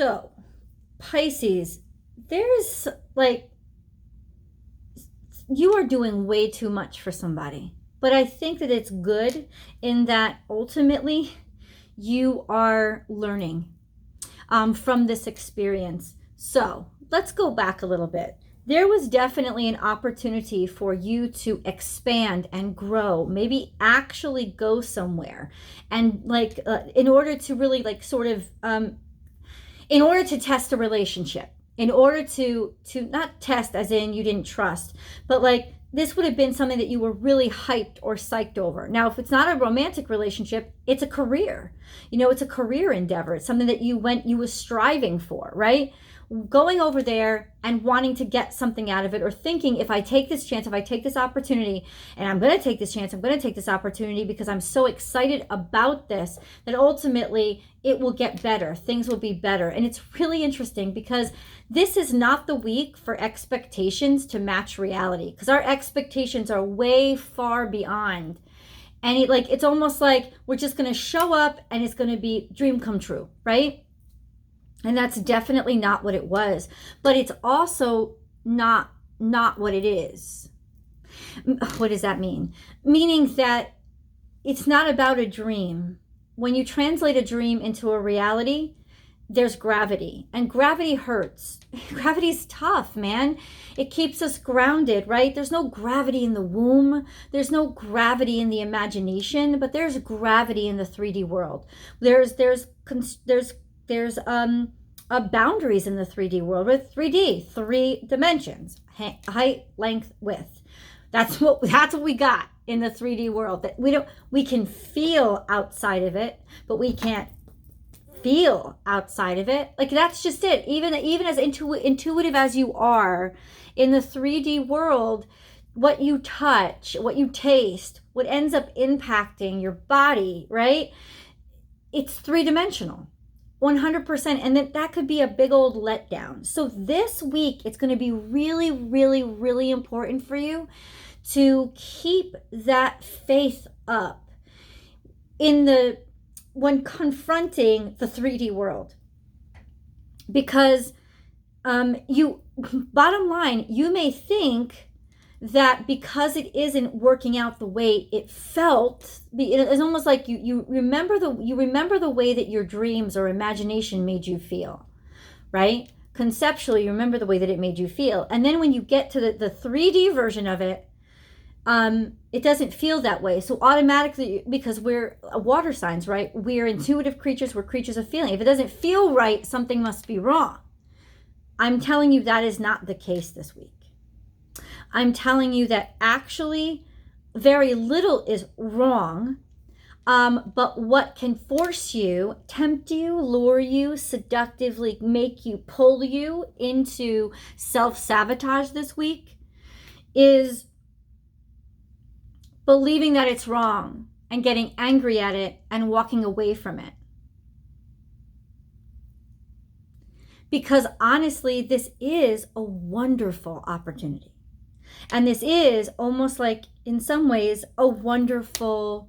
So, Pisces, there's like, you are doing way too much for somebody. But I think that it's good in that ultimately you are learning from this experience. So let's go back a little bit. There was definitely an opportunity for you to expand and grow, maybe actually go somewhere. And like, in order to really like sort of, in order to test a relationship, in order to not test as in you didn't trust, but like this would have been something that you were really hyped or psyched over. Now, if it's not a romantic relationship, it's a career. You know, it's a career endeavor. It's something that you were striving for, right? Going over there and wanting to get something out of it, or thinking, if I take this chance, if I take this opportunity, and I'm going to take this chance, I'm going to take this opportunity because I'm so excited about this, that ultimately it will get better. Things will be better. And it's really interesting because this is not the week for expectations to match reality, because our expectations are way far beyond. And it's almost like we're just going to show up and it's going to be dream come true, right? And that's definitely not what it was. But it's also not what it is. What does that mean? Meaning that it's not about a dream. When you translate a dream into a reality, there's gravity. And gravity hurts. Gravity's tough, man. It keeps us grounded, right? There's no gravity in the womb. There's no gravity in the imagination, but there's gravity in the 3D world. There's boundaries in the 3D world with 3D, 3 dimensions, height, length, width. That's what we got in the 3D world. That we can feel outside of it, but we can't feel outside of it. Like, that's just it. Even as intuitive as you are in the 3D world, what you touch, what you taste, what ends up impacting your body, right? It's 3-dimensional. 100%. And that could be a big old letdown. So this week, it's going to be really, really, really important for you to keep that faith up when confronting the 3D world. Because bottom line, you may think that because it isn't working out the way it felt, it's almost like you remember the way that your dreams or imagination made you feel, right? Conceptually, you remember the way that it made you feel. And then when you get to the 3D version of it, it doesn't feel that way. So automatically, because we're water signs, right? We're intuitive creatures. We're creatures of feeling. If it doesn't feel right, something must be wrong. I'm telling you that is not the case this week. I'm telling you that actually very little is wrong, but what can force you, tempt you, lure you, seductively make you, pull you into self-sabotage this week is believing that it's wrong and getting angry at it and walking away from it. Because honestly, this is a wonderful opportunity. And this is almost like, in some ways, a wonderful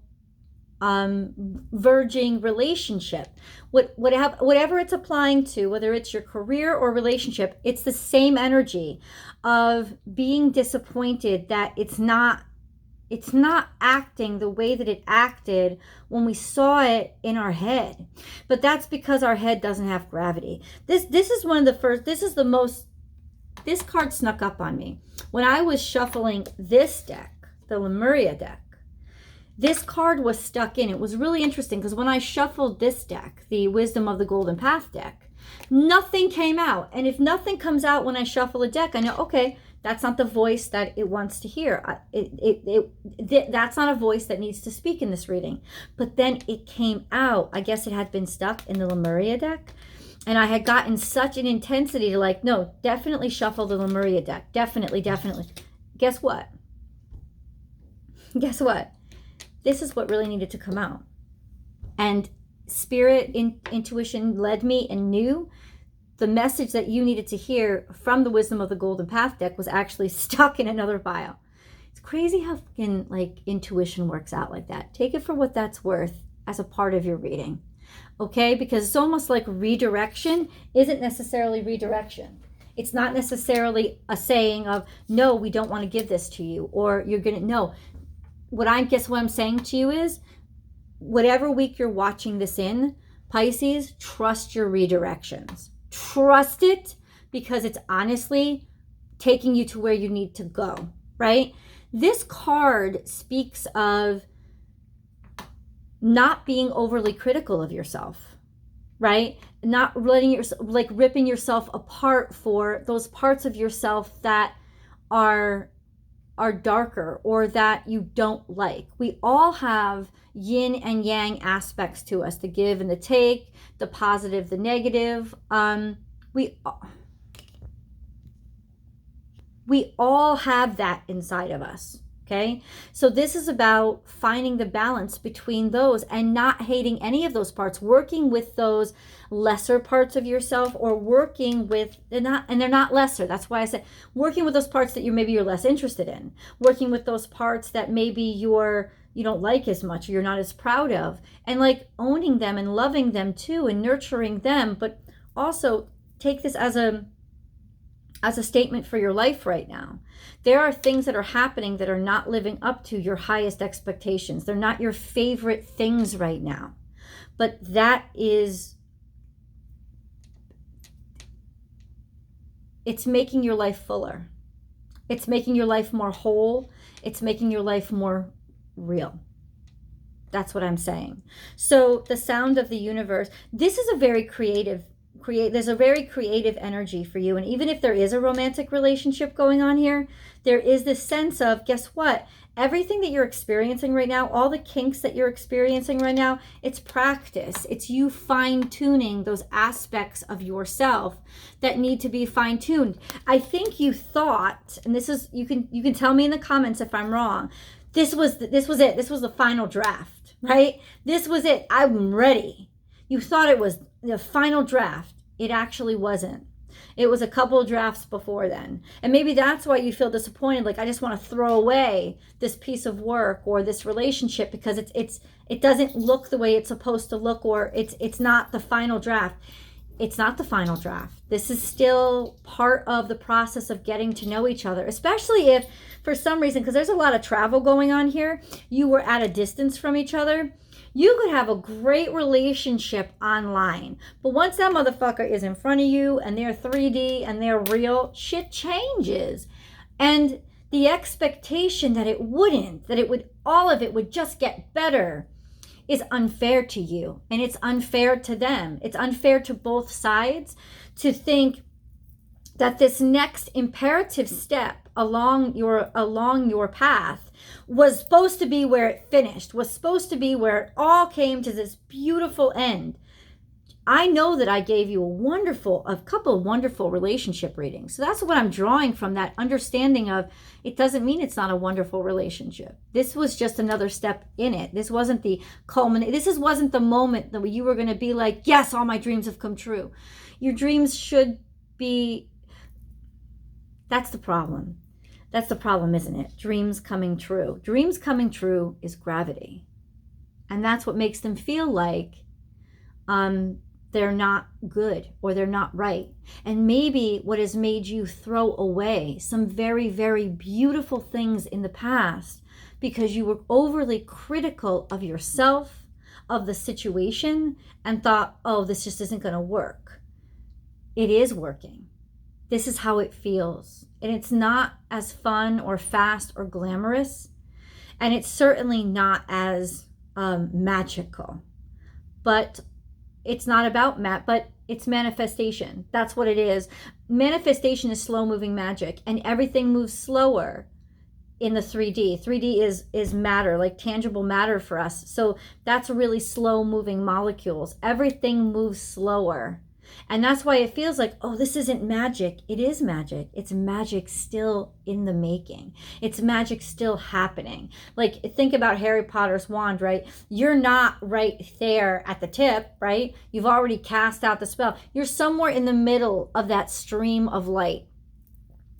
verging relationship. Whatever it's applying to, whether it's your career or relationship, it's the same energy of being disappointed that it's not acting the way that it acted when we saw it in our head. But that's because our head doesn't have gravity. This is one of the first, this card snuck up on me. When I was shuffling this deck, the Lemuria deck, this card was stuck in. It was really interesting because when I shuffled this deck, the Wisdom of the Golden Path deck, nothing came out. And if nothing comes out when I shuffle a deck, I know, okay, that's not the voice that it wants to hear. That's not a voice that needs to speak in this reading. But then it came out. I guess it had been stuck in the Lemuria deck. And I had gotten such an intensity to like, no, definitely shuffle the Lemuria deck. Definitely. Guess what? This is what really needed to come out. And spirit, intuition led me and knew the message that you needed to hear from the Wisdom of the Golden Path deck was actually stuck in another pile. It's crazy how fucking intuition works out like that. Take it for what that's worth as a part of your reading. okay? Because it's almost like redirection isn't necessarily redirection. It's not necessarily a saying of, no, we don't want to give this to you, or you're going to, no. What I'm saying to you is, whatever week you're watching this in, Pisces, trust your redirections. Trust it, because it's honestly taking you to where you need to go, right? This card speaks of not being overly critical of yourself, right? Not letting yourself, like ripping yourself apart for those parts of yourself that are darker or that you don't like. We all have yin and yang aspects to us, the give and the take, the positive, the negative. We all have that inside of us. Okay, so this is about finding the balance between those and not hating any of those parts, working with those lesser parts of yourself, or working with, they're not lesser. That's why I said working with those parts that you're less interested in, working with those parts that maybe you don't like as much, or you're not as proud of, and like owning them and loving them too and nurturing them. But also take this as a statement for your life right now. There are things that are happening that are not living up to your highest expectations. They're not your favorite things right now. But it's making your life fuller. It's making your life more whole. It's making your life more real. That's what I'm saying. So the sound of the universe, this is a very there's a very creative energy for you. And even if there is a romantic relationship going on here, there is this sense of, guess what? Everything that you're experiencing right now, all the kinks that you're experiencing right now, it's practice. It's you fine-tuning those aspects of yourself that need to be fine-tuned. I think you thought, and this is, you can tell me in the comments if I'm wrong, this was it. This was the final draft, right? This was it. I'm ready. You thought it was the final draft. It actually wasn't. It was a couple of drafts before then. And maybe that's why you feel disappointed. Like, I just want to throw away this piece of work or this relationship because it doesn't look the way it's supposed to look, or it's not the final draft. It's not the final draft. This is still part of the process of getting to know each other, especially if for some reason, because there's a lot of travel going on here, you were at a distance from each other. You could have a great relationship online, but once that motherfucker is in front of you and they're 3D and they're real, shit changes. And the expectation that all of it would just get better is unfair to you, and it's unfair to them. It's unfair to both sides to think that this next imperative step along your path was supposed to be where it finished, was supposed to be where it all came to this beautiful end. I know that I gave you a couple of wonderful relationship readings. So that's what I'm drawing from, that understanding of, it doesn't mean it's not a wonderful relationship. This was just another step in it. This wasn't the culmination. This wasn't the moment that you were going to be like, yes, all my dreams have come true. Your dreams should be, that's the problem. That's the problem, isn't it? Dreams coming true. Dreams coming true is gravity. And that's what makes them feel like they're not good or they're not right. And maybe what has made you throw away some very, very beautiful things in the past because you were overly critical of yourself, of the situation, and thought, oh, this just isn't going to work. It is working. This is how it feels. And it's not as fun or fast or glamorous. And it's certainly not as magical. But it's not about but it's manifestation. That's what it is. Manifestation is slow moving magic, and everything moves slower in the 3D. 3D is matter, like tangible matter for us. So that's really slow moving molecules. Everything moves slower. And that's why it feels like, oh, this isn't magic. It is magic. It's magic still in the making. It's magic still happening. Like, think about Harry Potter's wand, right? You're not right there at the tip, right? You've already cast out the spell. You're somewhere in the middle of that stream of light.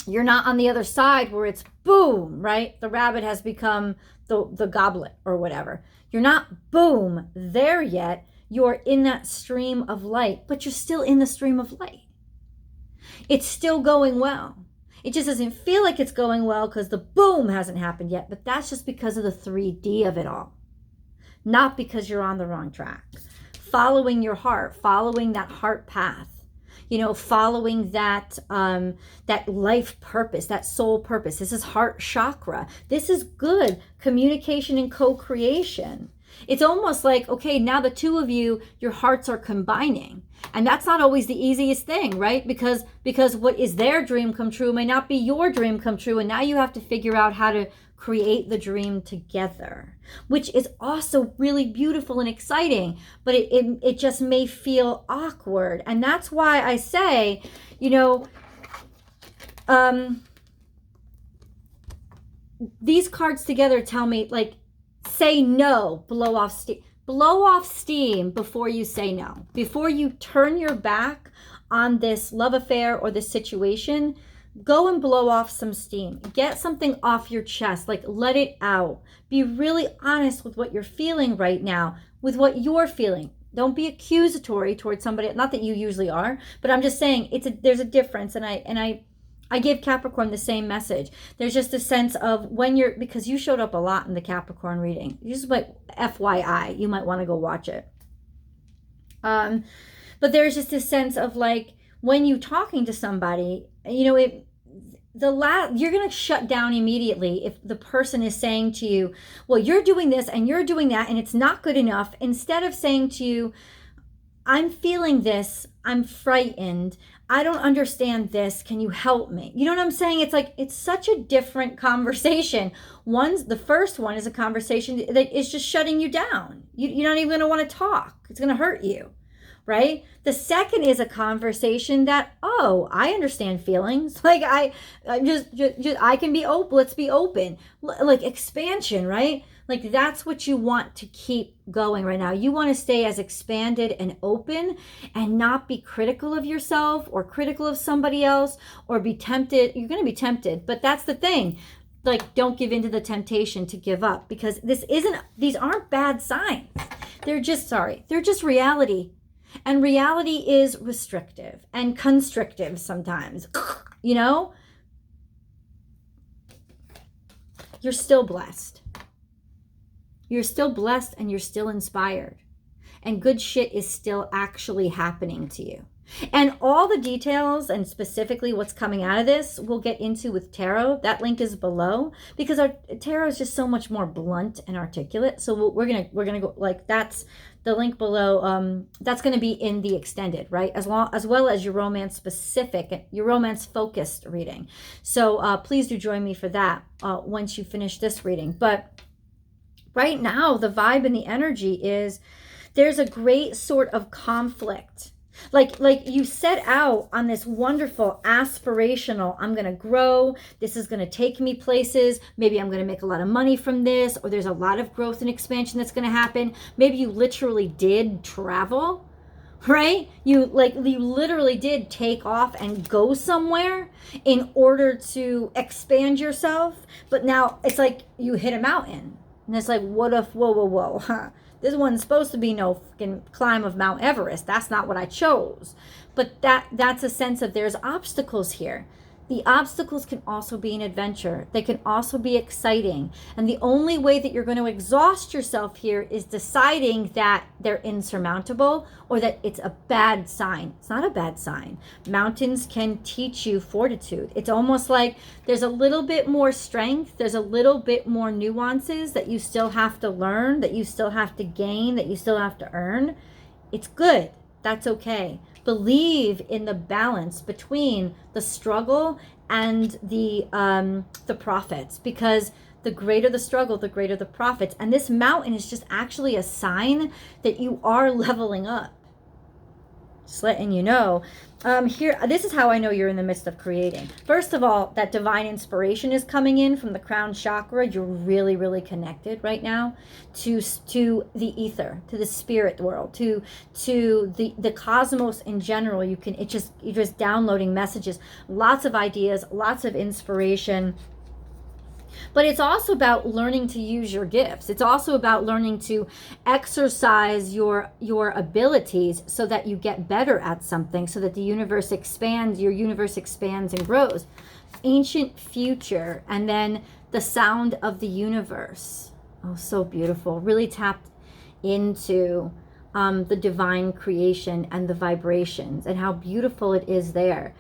You're not on the other side where it's boom, right? The rabbit has become the goblet or whatever. You're not boom there yet. you're in that stream of light, but you're still in the stream of light. It's still going well. It just doesn't feel like it's going well because the boom hasn't happened yet, but that's just because of the 3D of it all, not because you're on the wrong track. Following your heart, following that heart path, following that that life purpose, that soul purpose. This is heart chakra. This is good communication and co-creation. It's almost like, okay, now the two of you, your hearts are combining. And that's not always the easiest thing, right? Because what is their dream come true may not be your dream come true. And now you have to figure out how to create the dream together, which is also really beautiful and exciting, but it just may feel awkward. And that's why I say, these cards together tell me, like, say no, blow off steam before you say no. Before you turn your back on this love affair or this situation, go and blow off some steam. Get something off your chest, like let it out. Be really honest with what you're feeling right now, with what you're feeling. Don't be accusatory towards somebody. Not that you usually are, but I'm just saying there's a difference. And I give Capricorn the same message. There's just a sense of because you showed up a lot in the Capricorn reading. Just like FYI, you might want to go watch it. But there's just a sense of like, when you're talking to somebody, you're going to shut down immediately if the person is saying to you, well, you're doing this and you're doing that and it's not good enough. Instead of saying to you, I'm feeling this, I'm frightened, I don't understand this, can you help me? You know what I'm saying? It's like, it's such a different conversation. The first one is a conversation that is just shutting you down. You're not even going to want to talk. It's going to hurt you, right? The second is a conversation that, oh, I understand feelings. Like I can be open. Let's be open. Like expansion, right? Like that's what you want to keep going right now. You want to stay as expanded and open and not be critical of yourself or critical of somebody else or be tempted. You're going to be tempted, but that's the thing. Like, don't give in to the temptation to give up, because these aren't bad signs. They're just reality. And reality is restrictive and constrictive sometimes, You're still blessed. You're still blessed and you're still inspired. And good shit is still actually happening to you. And all the details and specifically what's coming out of this, we'll get into with tarot. That link is below because our tarot is just so much more blunt and articulate. So we're gonna go, like, that's the link below. That's gonna be in the extended, right? As well as your romance specific, your romance focused reading. So please do join me for that once you finish this reading. But right now, the vibe and the energy is there's a great sort of conflict. Like you set out on this wonderful aspirational, I'm going to grow. This is going to take me places. Maybe I'm going to make a lot of money from this, or there's a lot of growth and expansion that's going to happen. Maybe you literally did travel, right? You literally did take off and go somewhere in order to expand yourself. But now it's like you hit a mountain. And it's like, what if, whoa, huh? This one's supposed to be no fucking climb of Mount Everest. That's not what I chose. But that's a sense of there's obstacles here. The obstacles can also be an adventure. They can also be exciting. And the only way that you're going to exhaust yourself here is deciding that they're insurmountable or that it's a bad sign. It's not a bad sign. Mountains can teach you fortitude. It's almost like there's a little bit more strength. There's a little bit more nuances that you still have to learn, that you still have to gain, that you still have to earn. It's good. That's okay. Believe in the balance between the struggle and the profits, because the greater the struggle, the greater the profits. And this mountain is just actually a sign that you are leveling up. Just letting you know. Here, this is how I know you're in the midst of creating. First of all, that divine inspiration is coming in from the crown chakra. You're really, really connected right now to the ether, to the spirit world, to the cosmos in general. You're just downloading messages, lots of ideas, lots of inspiration. But it's also about learning to use your gifts. It's also about learning to exercise your abilities so that you get better at something, so that the universe expands, your universe expands and grows. Ancient future, and then the sound of the universe. Oh, so beautiful. Really tapped into the divine creation and the vibrations and how beautiful it is there.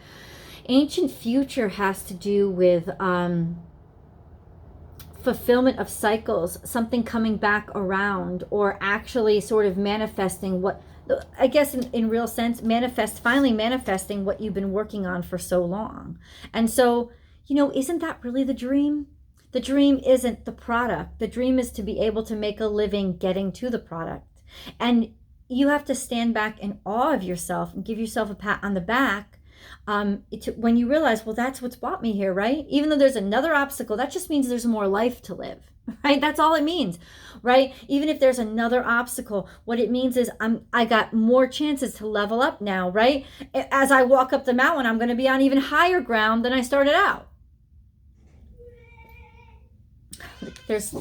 Ancient future has to do with fulfillment of cycles, something coming back around, or actually sort of manifesting what, I guess in real sense, finally manifesting what you've been working on for so long. And so, isn't that really the dream? The dream isn't the product. The dream is to be able to make a living getting to the product. And you have to stand back in awe of yourself and give yourself a pat on the back when you realize, well, that's what's brought me here, right? Even though there's another obstacle, that just means there's more life to live, right? That's all it means, right? Even if there's another obstacle, what it means is I got more chances to level up now, right? As I walk up the mountain, I'm going to be on even higher ground than I started out.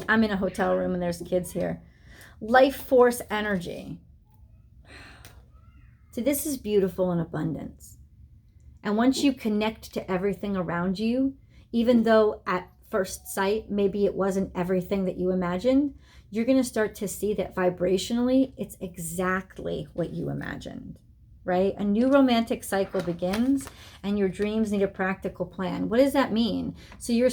I'm in a hotel room and there's kids here. Life force energy. So this is beautiful in abundance. And once you connect to everything around you, even though at first sight, maybe it wasn't everything that you imagined, you're going to start to see that vibrationally, it's exactly what you imagined, right? A new romantic cycle begins and your dreams need a practical plan. What does that mean? So you're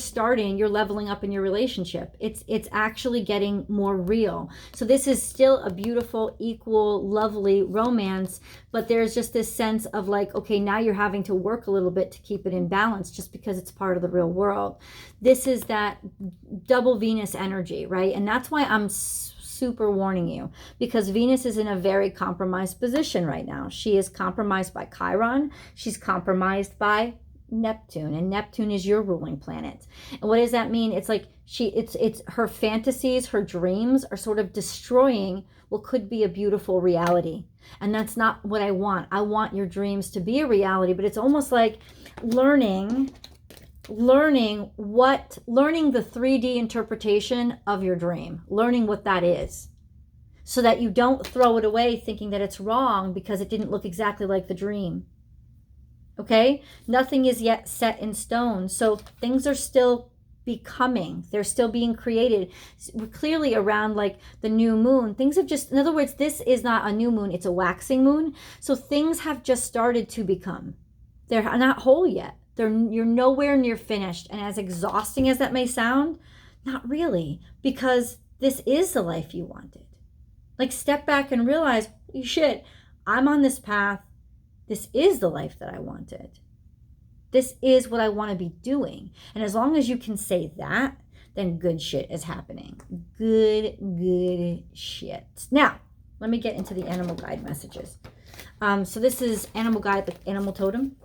leveling up in your relationship. It's actually getting more real. So this is still a beautiful, equal, lovely romance, but there's just this sense of like, okay, now you're having to work a little bit to keep it in balance just because it's part of the real world. This is that double Venus energy, right? And that's why I'm super warning you, because Venus is in a very compromised position right now. She is compromised by Chiron. She's compromised by Neptune, and Neptune is your ruling planet. And what does that mean? It's like it's her fantasies, her dreams are sort of destroying what could be a beautiful reality. And that's not what I want. I want your dreams to be a reality, but it's almost like learning the 3D interpretation of your dream, learning what that is, so that you don't throw it away thinking that it's wrong because it didn't look exactly like the dream. Okay? Nothing is yet set in stone. So things are still becoming. They're still being created. Clearly around like the new moon, things have just, in other words, this is not a new moon, it's a waxing moon. So things have just started to become. They're not whole yet. You're nowhere near finished. And as exhausting as that may sound, not really, because this is the life you wanted. Like, step back and realize, holy shit, I'm on this path. This is the life that I wanted. This is what I want to be doing. And as long as you can say that, then good shit is happening. Good shit. Now, let me get into the animal guide messages. So this is animal guide, the animal totem.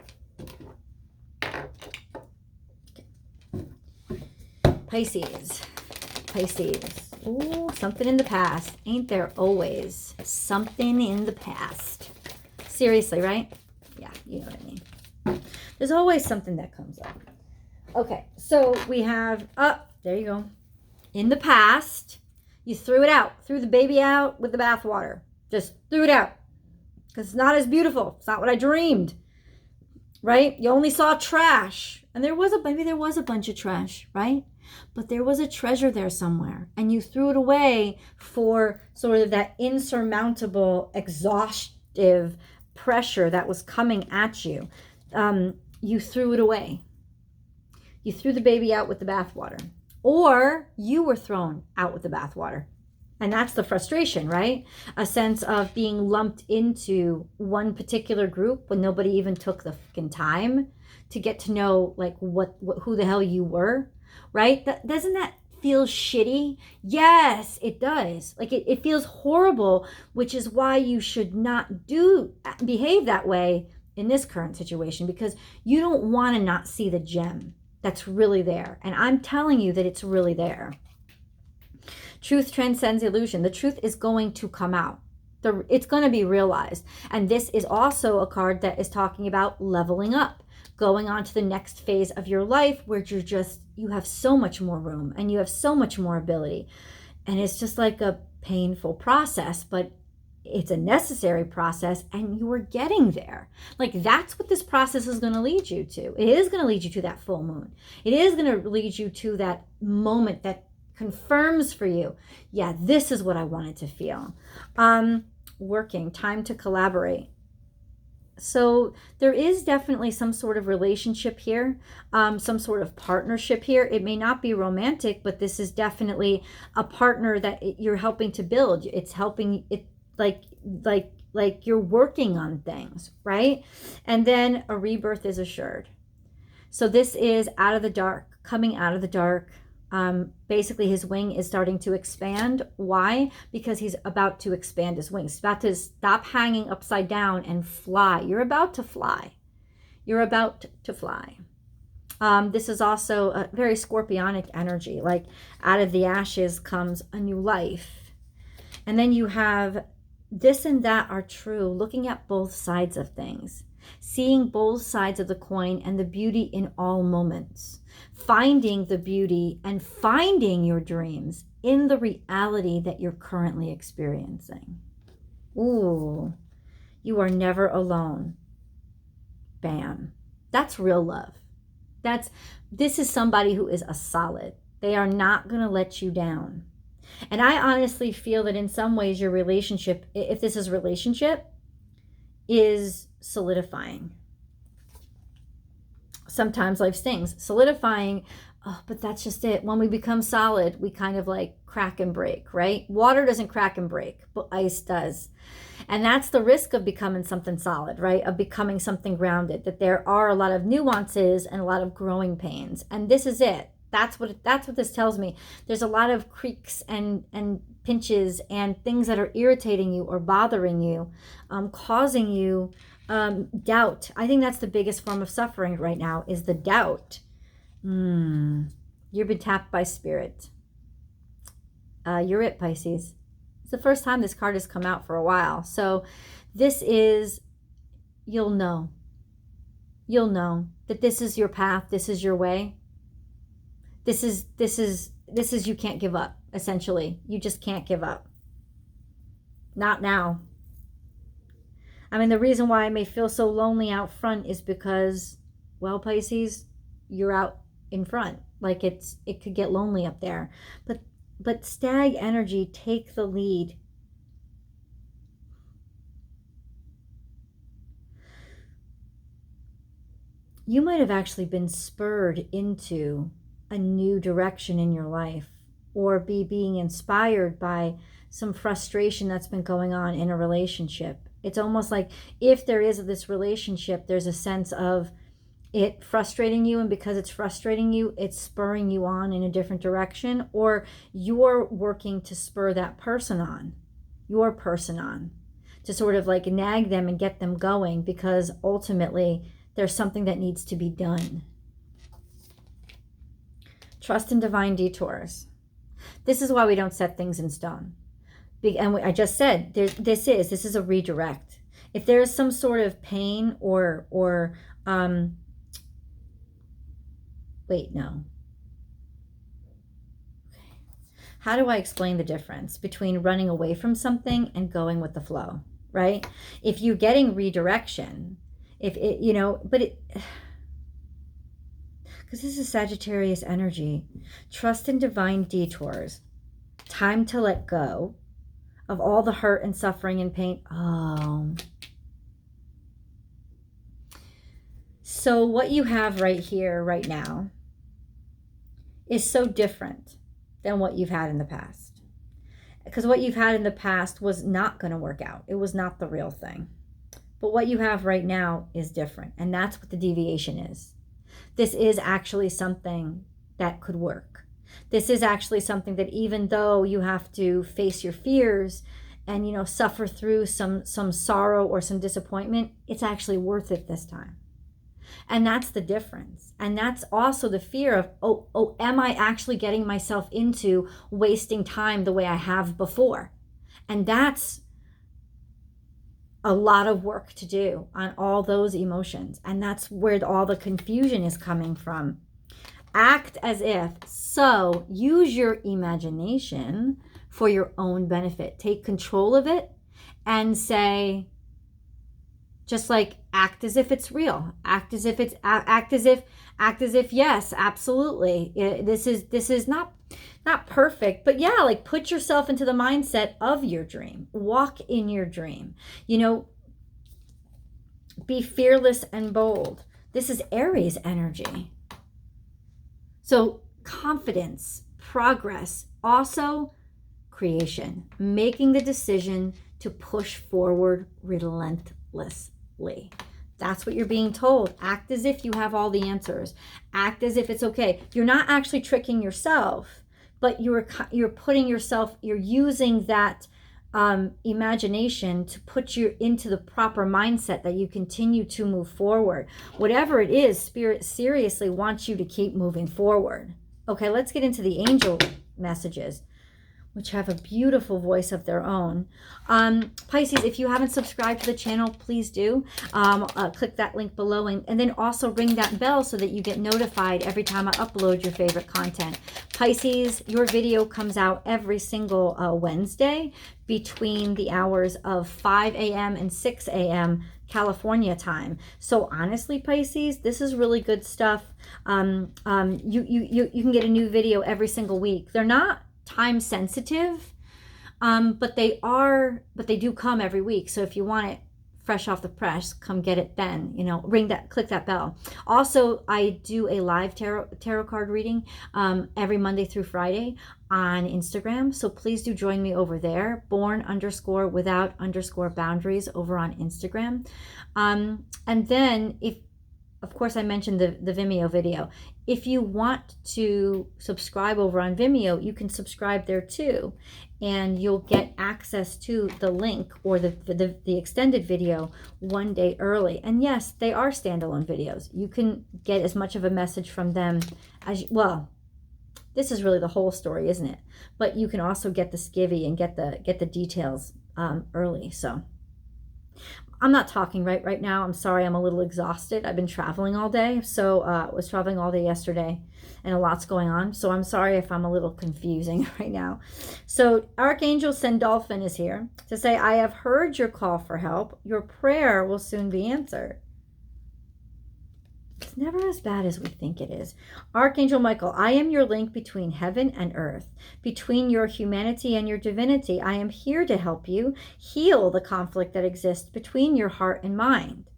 Pisces. Ooh, something in the past. Ain't there always something in the past? Seriously, right? Yeah, you know what I mean. There's always something that comes up. Okay, so we have, there you go. In the past, you threw it out. Threw the baby out with the bathwater. Just threw it out. Because it's not as beautiful. It's not what I dreamed. Right? You only saw trash. And maybe there was a bunch of trash, right? But there was a treasure there somewhere. And you threw it away for sort of that insurmountable, exhaustive pressure that was coming at you. You threw it away. You threw the baby out with the bathwater. Or you were thrown out with the bathwater. And that's the frustration, right? A sense of being lumped into one particular group when nobody even took the fucking time to get to know like who the hell you were, right? Doesn't that feel shitty? Yes, it does. Like it feels horrible, which is why you should not behave that way in this current situation, because you don't want to not see the gem that's really there. And I'm telling you that it's really there. Truth transcends illusion. The truth is going to come out. It's going to be realized. And this is also a card that is talking about leveling up, going on to the next phase of your life where you have so much more room and you have so much more ability. And it's just like a painful process, but it's a necessary process, and you are getting there. Like, that's what this process is going to lead you to. It is going to lead you to that full moon. It is going to lead you to that moment that confirms for you, yeah, this is what I wanted to feel. Working, time to collaborate. So there is definitely some sort of relationship here, some sort of partnership here. It may not be romantic, but this is definitely a partner that you're helping to build. It's helping it, like you're working on things, right? And then a rebirth is assured. So this is out of the dark, coming out of the dark. Basically his wing is starting to expand. Why? Because he's about to expand his wings. He's about to stop hanging upside down and fly. You're about to fly. You're about to fly. This is also a very scorpionic energy. Like, out of the ashes comes a new life. And then you have this and that are true, looking at both sides of things, seeing both sides of the coin and the beauty in all moments, finding the beauty and finding your dreams in the reality that you're currently experiencing. Ooh, you are never alone. Bam. That's real love. This is somebody who is a solid. They are not going to let you down. And I honestly feel that in some ways your relationship, if this is relationship, is solidifying. Sometimes life stings. Solidifying, but that's just it. When we become solid, we kind of like crack and break, right? Water doesn't crack and break, but ice does. And that's the risk of becoming something solid, right? Of becoming something grounded, that there are a lot of nuances and a lot of growing pains. And this is it. That's what this tells me. There's a lot of creaks and pinches and things that are irritating you or bothering you, causing you doubt. I think that's the biggest form of suffering right now, is the doubt. You've been tapped by spirit. You're it, Pisces. It's the first time this card has come out for a while. So this is, you'll know that this is your path. This is your way. This is you can't give up, essentially. You just can't give up. Not now. I mean, the reason why I may feel so lonely out front is because, well, Pisces, you're out in front. Like, it could get lonely up there. But stag energy, take the lead. You might have actually been spurred into a new direction in your life, or being inspired by some frustration that's been going on in a relationship. It's almost like if there is this relationship, there's a sense of it frustrating you, and because it's frustrating you, it's spurring you on in a different direction, or you're working to spur that person on, to sort of like nag them and get them going, because ultimately there's something that needs to be done. Trust in divine detours. This is why we don't set things in stone. And I just said, this is a redirect. If there's some sort of pain or wait, no. How do I explain the difference between running away from something and going with the flow, right? If you're getting redirection, because this is Sagittarius energy. Trust in divine detours. Time to let go of all the hurt and suffering and pain. Oh. So what you have right here, right now, is so different than what you've had in the past. Because what you've had in the past was not going to work out. It was not the real thing. But what you have right now is different. And that's what the deviation is. This is actually something that could work. This is actually something that, even though you have to face your fears and, suffer through some sorrow or some disappointment, it's actually worth it this time. And that's the difference. And that's also the fear of, oh, am I actually getting myself into wasting time the way I have before? And that's a lot of work to do on all those emotions. And that's where all the confusion is coming from. Act as if. So use your imagination for your own benefit. Take control of it and say, just like, act as if it's real. Act as if, yes, absolutely. This is not perfect, but yeah, like, put yourself into the mindset of your dream. Walk in your dream. You know, be fearless and bold. This is Aries energy. So confidence, progress, also creation, making the decision to push forward relentlessly. That's what you're being told. Act as if you have all the answers. Act as if it's okay. You're not actually tricking yourself, but you're putting yourself, you're using that imagination to put you into the proper mindset that you continue to move forward. Whatever it is, Spirit seriously wants you to keep moving forward. Okay, let's get into the angel messages, which have a beautiful voice of their own. Pisces, if you haven't subscribed to the channel, please do. Click that link below, and then also ring that bell so that you get notified every time I upload your favorite content. Pisces, your video comes out every single Wednesday between the hours of 5 a.m. and 6 a.m. California time. So honestly, Pisces, this is really good stuff. You can get a new video every single week. They're not time sensitive, but they do come every week. So if you want it fresh off the press, come get it then. You know, click that bell. Also, I do a live tarot card reading every Monday through Friday on Instagram. So please do join me over there. born_without_boundaries over on Instagram. And then, of course, I mentioned the Vimeo video. If you want to subscribe over on Vimeo, you can subscribe there too, and you'll get access to the link or the extended video one day early. And yes, they are standalone videos. You can get as much of a message from them as well. This is really the whole story, isn't it? But you can also get the skivvy and get the details early. So I'm not talking right now. I'm sorry, I'm a little exhausted. I've been traveling all day. So I was traveling all day yesterday, and a lot's going on. So I'm sorry if I'm a little confusing right now. So Archangel Sandalphon is here to say, I have heard your call for help. Your prayer will soon be answered. It's never as bad as we think it is. Archangel Michael, I am your link between heaven and earth, between your humanity and your divinity. I am here to help you heal the conflict that exists between your heart and mind.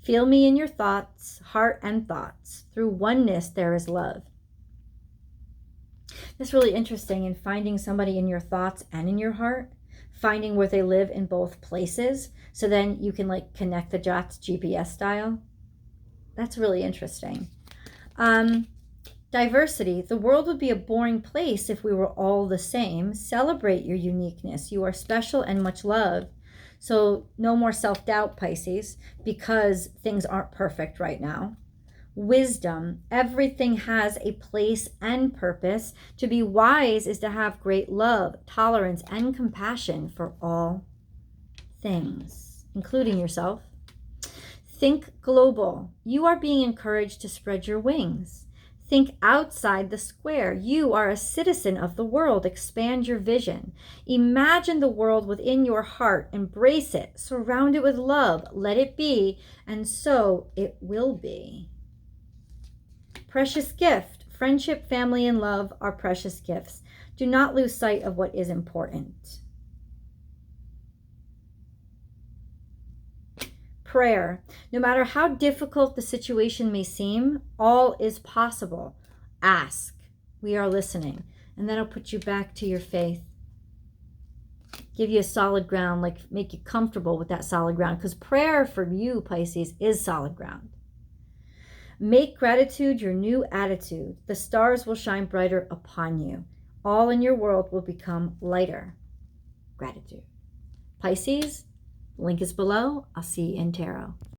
Feel me in your thoughts, heart and thoughts. Through oneness, there is love. That's really interesting, in finding somebody in your thoughts and in your heart, finding where they live in both places, so then you can like connect the dots GPS style. That's really interesting. Diversity. The world would be a boring place if we were all the same. Celebrate your uniqueness. You are special and much loved. So no more self-doubt, Pisces, because things aren't perfect right now. Wisdom. Everything has a place and purpose. To be wise is to have great love, tolerance, and compassion for all things, including yourself. Think global. You are being encouraged to spread your wings. Think outside the square. You are a citizen of the world. Expand your vision. Imagine the world within your heart. Embrace it. Surround it with love. Let it be, and so it will be. Precious gift. Friendship, family, and love are precious gifts. Do not lose sight of what is important. Prayer. No matter how difficult the situation may seem, all is possible. Ask. We are listening. And that'll put you back to your faith. Give you a solid ground, like make you comfortable with that solid ground. Because prayer for you, Pisces, is solid ground. Make gratitude your new attitude. The stars will shine brighter upon you. All in your world will become lighter. Gratitude. Pisces, link is below. I'll see you in tarot.